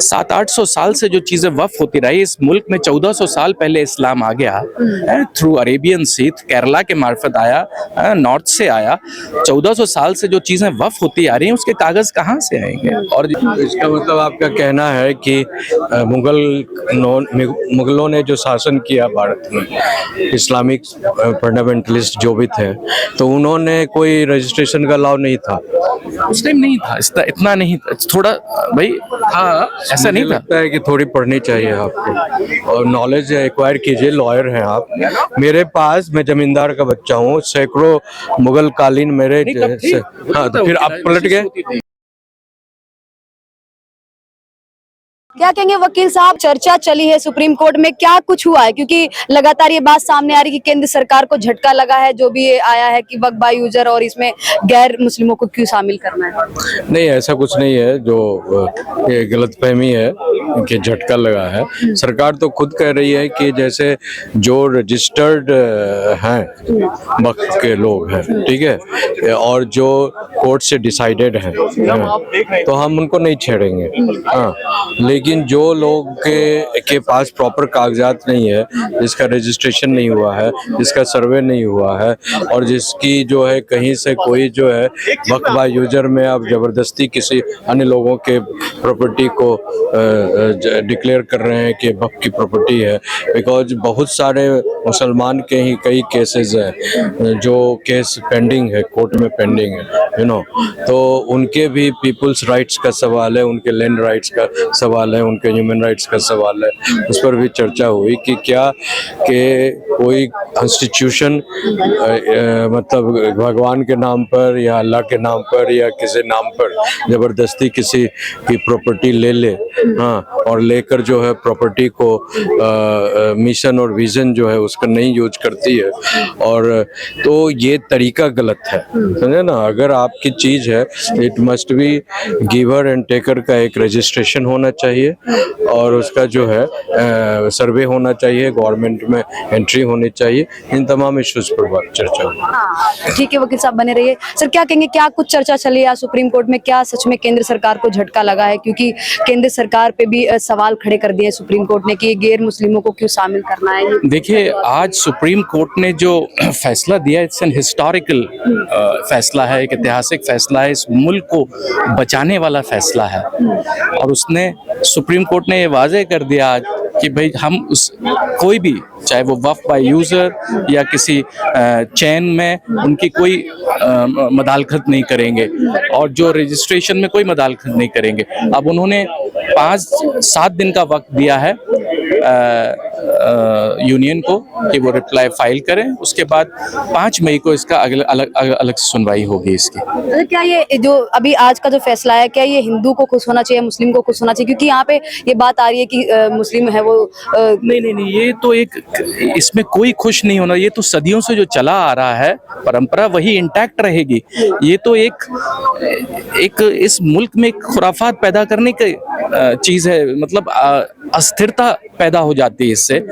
700-800 साल से जो चीजें वफ होती रही, इस मुल्क में 1400 साल पहले इस्लाम आ गया थ्रू अरेबियन सी, केरला के मार्फत आया, नॉर्थ से आया। 1400 साल से जो चीजें वफ होती आ रही हैं, उसके कागज कहाँ से आएंगे? और इसका मतलब आपका कहना है कि मुगलों ने जो शासन किया भारत में, इस्लामिक फंडामेंटलिस्ट जो भी थे, तो उन्होंने कोई रजिस्ट्रेशन का लॉ नहीं था उस टाइम, नहीं था इतना नहीं था, थोड़ा भाई हाँ ऐसा नहीं था। लगता है कि थोड़ी पढ़नी चाहिए आपको और नॉलेज एक्वायर कीजिए। लॉयर हैं आप, मेरे पास, मैं जमींदार का बच्चा हूँ, सैकड़ों मुगल कालीन मेरे हाँ, तो फिर आप पलट गए। क्या कहेंगे वकील साहब, चर्चा चली है सुप्रीम कोर्ट में, क्या कुछ हुआ है? क्योंकि लगातार ये बात सामने आ रही है कि केंद्र सरकार को झटका लगा है, जो भी ये आया है कि वक्फ बाय यूजर और इसमें गैर मुस्लिमों को क्यों शामिल करना है। नहीं, ऐसा कुछ नहीं है, जो ये गलतफहमी है कि झटका लगा है। सरकार तो खुद कह रही है कि जैसे जो रजिस्टर्ड हैं वक्फ के लोग हैं, ठीक है, और जो कोर्ट से डिसाइडेड हैं, तो हम उनको नहीं छेड़ेंगे। हाँ, लेकिन जो लोग के पास प्रॉपर कागजात नहीं है, जिसका रजिस्ट्रेशन नहीं हुआ है, जिसका सर्वे नहीं हुआ है, और जिसकी जो है कहीं से कोई जो है वक्फ बाय यूजर में आप जबरदस्ती किसी अन्य लोगों के प्रॉपर्टी को डिक्लेयर कर रहे हैं कि वक्फ की प्रॉपर्टी है। बिकॉज बहुत सारे मुसलमान के ही कई केसेस हैं जो केस पेंडिंग है, कोर्ट में पेंडिंग है, यू नो, तो उनके भी पीपल्स राइट्स का सवाल है, उनके लैंड राइट्स का सवाल है, उनके ह्यूमन राइट्स का सवाल है। उस पर भी चर्चा हुई कि क्या कि कोई कॉन्स्टिट्यूशन मतलब भगवान के नाम पर या अल्लाह के नाम पर या किसी नाम पर जबरदस्ती किसी की प्रॉपर्टी ले ले, हाँ, और लेकर जो है प्रॉपर्टी को मिशन और विजन जो है उसका नहीं यूज करती है, और तो ये तरीका गलत है, समझे ना। अगर आपकी चीज है, it must be giver and taker का एक रजिस्ट्रेशन होना चाहिए, और उसका जो है सर्वे होना चाहिए, गवर्नमेंट में एंट्री होनी चाहिए। इन तमाम इश्यूज पर बात चर्चा हुई। ठीक है वकील साहब, बने रहिए। सर क्या कहेंगे, क्या कुछ चर्चा चली है सुप्रीम कोर्ट में? क्या सच में केंद्र सरकार को झटका लगा है? क्योंकि केंद्र सरकार पे भी सवाल खड़े कर दिए सुप्रीम कोर्ट ने कि गैर मुस्लिमों को क्यों शामिल करना है। देखिए, आज सुप्रीम कोर्ट ने जो फैसला दिया, इट्स एन हिस्टोरिकल फैसला है, एक ऐतिहासिक फैसला है, इस मुल्क को बचाने वाला फैसला है। और उसने, सुप्रीम कोर्ट ने ये वाजे कर दिया आज कि भाई हम कोई भी, चाहे वो वक्फ बाय यूजर या किसी चैन में, उनकी कोई मदालखत नहीं करेंगे, और जो रजिस्ट्रेशन में कोई मदालखत नहीं करेंगे। अब उन्होंने 5-7 दिन का वक्त दिया है यूनियन को कि वो रिप्लाई फाइल करें, उसके बाद 5 मई को इसका अलग से सुनवाई होगी इसकी। तो क्या ये जो अभी आज का जो फैसला है, क्या ये हिंदू को खुश होना चाहिए, मुस्लिम को खुश होना चाहिए? क्योंकि यहाँ पे ये बात आ रही है कि मुस्लिम है वो नहीं, ये तो एक, इसमें कोई खुश नहीं होना। ये तो सदियों से जो चला आ रहा है परंपरा, वही इंटैक्ट रहेगी। ये तो एक इस मुल्क में एक खुराफात पैदा करने की चीज है, मतलब अस्थिरता पैदा हो जाती है इससे।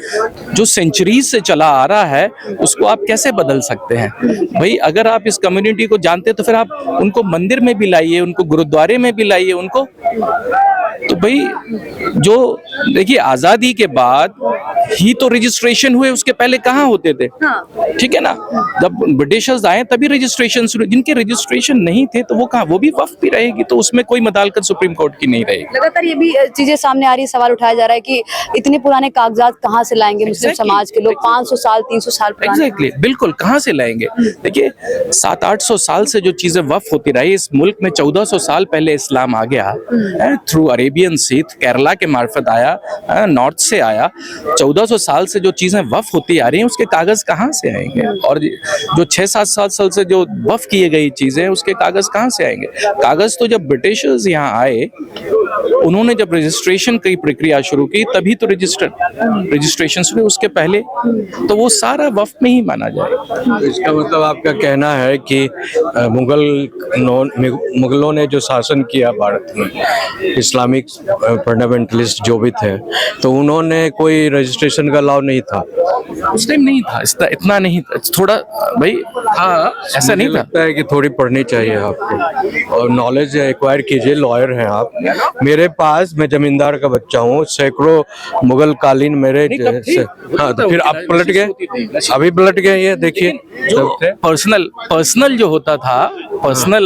जो सेंचुरीज से चला आ रहा है उसको आप कैसे बदल सकते हैं? भाई अगर आप इस कम्युनिटी को जानते हैं तो फिर आप उनको मंदिर में भी लाइए, उनको गुरुद्वारे में भी लाइए, उनको। तो भाई जो देखिए, आजादी के बाद ही तो रजिस्ट्रेशन हुए, उसके पहले कहाँ होते थे? ठीक है ना, जब ब्रिटिशर्स आए तभी रजिस्ट्रेशन शुरू। जिनके रजिस्ट्रेशन नहीं थे तो वो कहाँ, वो भी वक्फ भी रहेगी, तो उसमें कोई मदालकत सुप्रीम कोर्ट की नहीं रहेगी। लगातार ये भी चीजें सामने आ रही है, सवाल उठाया जा रहा है कि इतने पुराने कागजात कहाँ से लाएंगे मुस्लिम समाज के लोग? 500 साल 300 साल पुराने। एग्जैक्टली, बिल्कुल, कहाँ से लाएंगे? देखिए, 700-800 साल से जो चीजें वफ होती रही, इस मुल्क में 1400 साल पहले इस्लाम आ गया थ्रू अरेबियन सी, केरला के मार्फत आया, नॉर्थ से आया। 1400 साल से जो चीजें वफ होती आ रही हैं, उसके कागज कहाँ से आएंगे? और जो 6-7 साल से जो वफ किए गई चीजें, उसके कागज कहाँ से आएंगे? कागज तो जब ब्रिटिशर्स यहाँ आए, उन्होंने जब रजिस्ट्रेशन की प्रक्रिया शुरू की, तभी तो रजिस्ट्रेशन शुरू, उसके पहले तो वो सारा वफ में ही माना जाएगा। इसका मतलब आपका कहना है कि मुगलों ने जो शासन किया भारत में, इस्लामिक फंडामेंटलिस्ट जो भी थे, तो उन्होंने कोई रजिस्ट्रेशन का लॉ नहीं था उस टाइम नहीं था, इतना नहीं था, थोड़ा भाई हाँ ऐसा नहीं मुझे था। लगता है कि थोड़ी पढ़नी चाहिए आपको और नॉलेज एक्वायर कीजिए, लॉयर हैं आप। मेरे पास, मैं जमींदार का बच्चा हूँ, सैकड़ों मुगल कालीन मेरे नहीं, तब थी। हाँ, तो फिर आप पलट गए, अभी पलट गए, ये देखिए। जो पर्सनल जो होता था, पर्सनल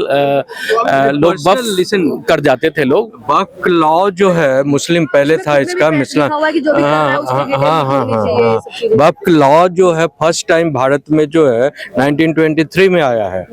लोग बफ लिसन कर जाते थे लोग। वक्फ लॉ जो है मुस्लिम पहले था, इसका मिसला लिखा हुआ है कि जो भी कर रहा है उसकी डिटेल होनी चाहिए, ये सब चीजें। वक्फ लॉ जो है फर्स्ट टाइम भारत में जो है 1923 में आया है,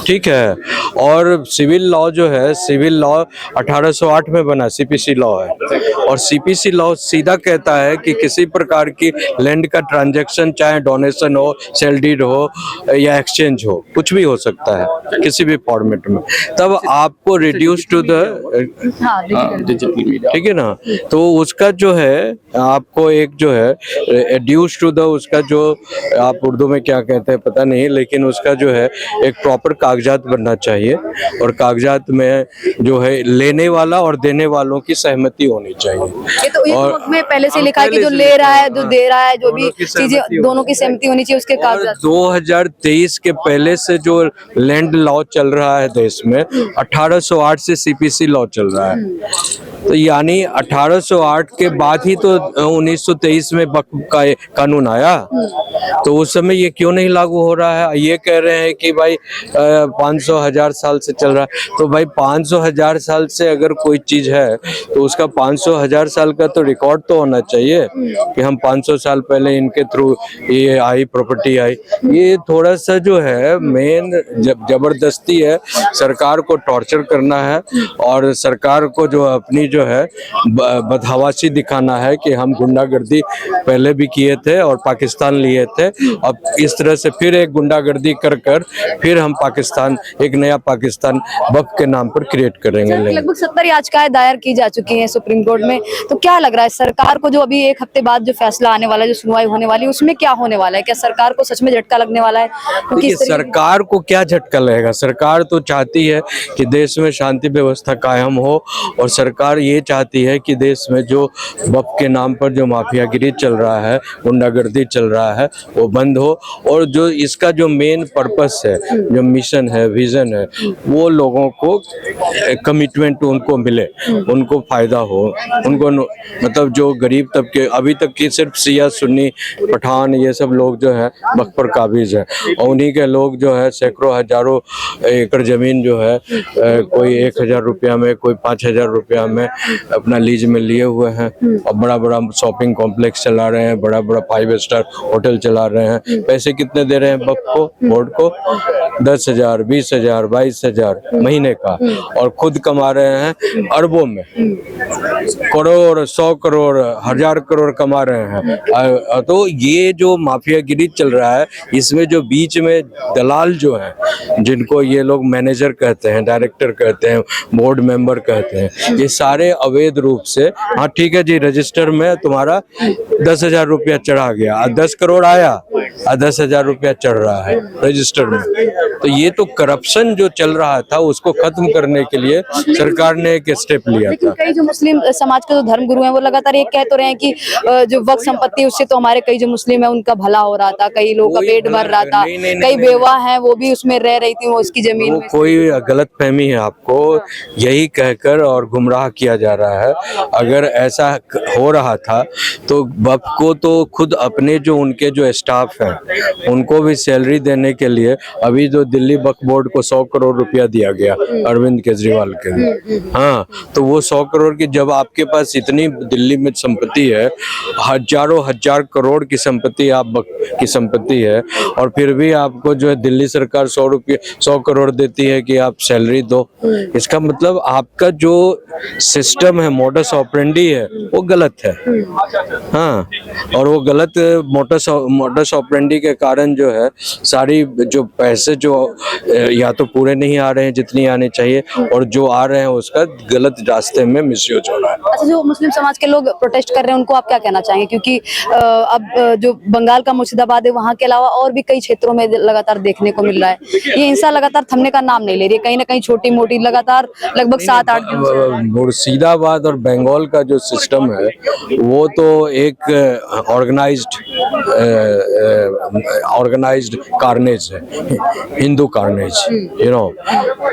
ठीक है। और सिविल लॉ जो है, सिविल लॉ 1808 में बना, सीपीसी लॉ है। और सीपीसी लॉ सीधा कहता है कि किसी प्रकार की लैंड का ट्रांजैक्शन, चाहे डोनेशन हो, सेल डीड हो या एक्सचेंज हो, कुछ भी हो सकता है किसी भी फॉर्मेट में, तब आपको रिड्यूस टू द, हाँ, डिजिटल मीडिया, ठीक है ना। तो उसका जो है आपको एक जो है रिड्यूस टू द, उसका जो आप उर्दू में क्या कहते हैं पता नहीं, लेकिन उसका जो है एक प्रॉपर कागजात बनना चाहिए और कागजात में जो है लेने वाला और देने वालों की सहमति होनी चाहिए। ये तो और वक्त में पहले से हाँ, लिखा है कि पहले जो से ले रहा है, जो हाँ, दे रहा है, जो भी दोनों की सहमति चीजें होनी दोनों की सहमति होनी चाहिए, उसके और कागजात। 2023 के पहले से जो लैंड लॉ चल रहा है देश में, 1808 से सीपीसी लॉ चल रहा है। तो यानी 1808 के बाद ही तो 1923 में वक्फ का कानून आया। तो उस समय ये क्यों नहीं लागू हो रहा है? ये कह रहे हैं कि भाई 500,000 साल से चल रहा है। तो भाई 500,000 साल से अगर कोई चीज है तो उसका 500,000 साल का तो रिकॉर्ड तो होना चाहिए कि हम 500 साल पहले इनके थ्रू ये आई, प्रॉपर्टी आई। ये थोड़ा सा जो है मेन जबरदस्ती है, सरकार को टॉर्चर करना है और सरकार को जो अपनी जो है बदहवासी दिखाना है कि हम गुंडागर्दी पहले भी किए थे और पाकिस्तान लिए थे, अब इस तरह से फिर एक गुंडागर्दी कर फिर हम पाकिस्तान, एक नया पाकिस्तान वक्फ के नाम पर क्रिएट करेंगे। लगभग 70 याचिकाएं दायर की जा चुकी हैं सुप्रीम कोर्ट में। तो क्या लग रहा है सरकार को, जो अभी एक हफ्ते बाद जो फैसला आने वाला है, जो सुनवाई होने वाली है, उसमें क्या होने वाला है? क्या सरकार को सच में झटका लगने वाला है? क्योंकि इस तरीके- सरकार को क्या झटका लगेगा? सरकार तो चाहती है कि देश में शांति व्यवस्था कायम हो और सरकार ये चाहती है कि देश में जो वक्फ के नाम पर जो माफियागिरी चल रहा है, गुंडागर्दी चल रहा है, वो बंद हो और जो इसका जो मेन पर्पस है, जो मिशन है, विजन है, वो लोगों को कमिटमेंट उनको मिले, उनको फायदा हो, उनको मतलब जो गरीब तबके, अभी तक की सिर्फ सिया, सुन्नी, पठान, ये सब लोग जो है वक्फ पर काबिज है और उन्हीं के लोग जो है सैकड़ों हजारों एकड़ जमीन जो है कोई 1,000 रुपया में, कोई 5,000 रुपया में अपना लीज में लिए हुए हैं और बड़ा बड़ा शॉपिंग कॉम्प्लेक्स चला रहे हैं, बड़ा बड़ा 5 स्टार होटल चला रहे हैं। पैसे कितने दे रहे हैं वक्फ को, बोर्ड को? 10,000, 20,000, 22,000 महीने का, और खुद कमा रहे हैं अरबों में, करोड़, 100 करोड़, 1,000 करोड़ कमा रहे हैं। तो ये जो माफियागिरी चल रहा है, इसमें जो बीच में दलाल जो हैं, जिनको ये लोग मैनेजर कहते हैं, डायरेक्टर कहते हैं, बोर्ड मेंबर कहते हैं, ये सारे अवैध रूप से, हाँ ठीक है जी, रजिस्टर में तुम्हारा 10,000 रुपया चढ़ा गया, 10 करोड़ आया, 10,000 रुपया चढ़ रहा है रजिस्टर में। तो ये तो करप्शन जो चल रहा था उसको खत्म करने के लिए सरकार ने एक स्टेप लिया लेकिन था। कई जो मुस्लिम समाज के जो धर्मगुरु हैं वो लगातार ये कह तो रहे हैं कि जो वक्फ संपत्ति है उससे तो हमारे कई जो मुस्लिम है उनका भला हो रहा था, कई लोगों का कोई पेट भर रहा था, नहीं, कई बेवा हैं वो भी उसमें रह रही थी, वो उसकी जमीन वो में। कोई गलत फहमी है, आपको यही कहकर और गुमराह किया जा रहा है। अगर ऐसा हो रहा था तो वक्फ को तो खुद अपने जो उनके जो स्टाफ हैं उनको भी सैलरी देने के लिए अभी जो दिल्ली वक्फ बोर्ड को 100 करोड़ रुपया दिया गया अरविंद केजरीवाल के लिए। हाँ, तो वो 100 करोड़ की, जब आपके पास इतनी दिल्ली में संपत्ति है, हजारों हजार करोड़ की संपत्ति की संपत्ति है, और फिर भी आपको जो है दिल्ली सरकार 100 करोड़ देती है कि आप सैलरी दो, इसका मतलब आपका जो सिस्टम है, मोडस ऑपरेंडी है, वो गलत है। हाँ, और वो गलत मोडस ऑपरेंडी के कारण जो है सारी जो पैसे जो या तो पूरे नहीं आ रहे हैं जितनी आने चाहिए, और जो आ रहे हैं उसका गलत रास्ते में मिसयूज हो रहा है। अच्छा, जो मुस्लिम समाज के लोग प्रोटेस्ट कर रहे हैं उनको आप क्या कहना चाहेंगे, क्योंकि अब जो बंगाल का मुर्शिदाबाद है वहाँ के अलावा और भी कई क्षेत्रों में लगातार देखने को मिल रहा है, ये हिंसा लगातार थमने का नाम नहीं ले रही है, कहीं ना कहीं छोटी मोटी लगातार लगभग 7-8 दिन से। मुर्शिदाबाद और बंगाल का जो सिस्टम है वो तो एक ऑर्गेनाइज्ड कार्नेज है, हिंदू कार्नेज, यू नो।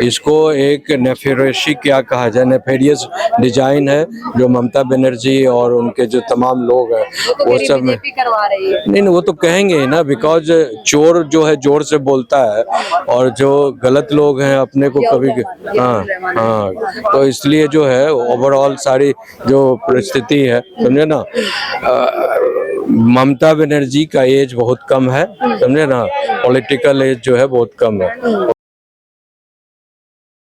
इसको एक नेफेरेसी क्या कहा जाए, नेफेरियस डिजाइन है जो ममता बनर्जी और उनके जो तमाम लोग हैं वो सब में करवा रही है। नहीं, वो तो कहेंगे ही ना, बिकॉज चोर जो है जोर से बोलता है, और जो गलत लोग हैं अपने को कभी हाँ हाँ, तो इसलिए जो है ओवरऑल सारी जो परिस्थिति है, समझे ना, ममता बनर्जी का एज बहुत कम है, समझे ना, पॉलिटिकल एज जो है बहुत कम है,